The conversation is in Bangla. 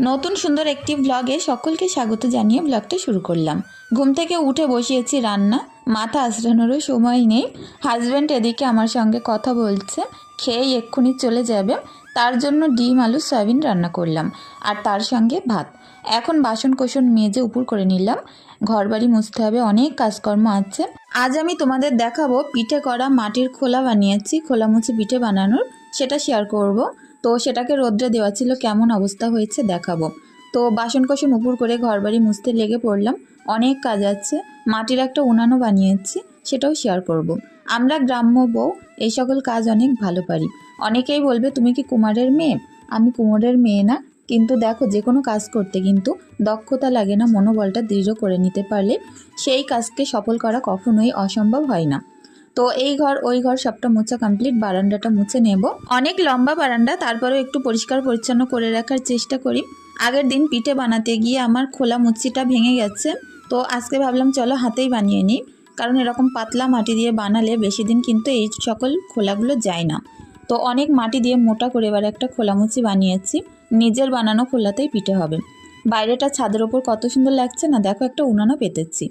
নতুন সুন্দর একটি ব্লগে সকলকে স্বাগত জানিয়ে ব্লগটা শুরু করলাম। ঘুম থেকে উঠে বসিয়েছি রান্না, মাথা আঁচড়ানোরও সময় নেই। হাজব্যান্ড এদিকে আমার সঙ্গে কথা বলছে, খেয়েই এক্ষুনি চলে যাবে। তার জন্য ডিম আলু সয়াবিন রান্না করলাম, আর তার সঙ্গে ভাত। এখন বাসন কোসন মেজে উপর করে নিলাম। ঘরবাড়ি মুছতে হবে, অনেক কাজকর্ম আছে। আজ আমি তোমাদের দেখাবো পিঠে করা মাটির খোলা বানিয়েছি, খোলামুচি পিঠে বানানোর, সেটা শেয়ার করব। তো সেটাকে রোদ্রে দেওয়া ছিল, কেমন অবস্থা হয়েছে দেখাবো। তো বাসন কোসন উপর করে ঘরবাড়ি মুছতে লেগে পড়লাম। অনেক কাজ আছে। মাটির একটা উনানও বানিয়েছি, সেটাও শেয়ার করব। আমরা গ্রাম্য বউ এই সকল কাজ অনেক ভালো পারি। অনেকেই বলবে তুমি কি কুমারের মেয়ে? আমি কুমারের মেয়ে না, কিন্তু দেখো যে কোনো কাজ করতে কিন্তু দক্ষতা লাগে না, মনোবলটা দৃঢ় করে নিতে পারলে সেই কাজকে সফল করা কখনোই অসম্ভব হয় না। তো এই ঘর ওই ঘর সবটা মোছা কমপ্লিট, বারান্দাটা মুছে নেব। অনেক লম্বা বারান্দা, তারপরেও একটু পরিষ্কার পরিচ্ছন্ন করে রাখার চেষ্টা করি। আগের দিন পিঠে বানাতে গিয়ে আমার খোলা মুচিটা ভেঙে গেছে, তো আজকে ভাবলাম চলো হাতেই বানিয়ে নিই, কারণ এরকম পাতলা মাটি দিয়ে বানালে বেশি দিন কিন্তু এই সকল খোলাগুলো যায় না। তো অনেক মাটি দিয়ে মোটা করে এবার একটা খোলামুচি বানিয়েছি। নিজের বানানো খোলাতেই পিঠে হবে। বাইরেটা ছাদের ওপর কত সুন্দর লাগছে না, দেখো একটা উনানও পেতেছি।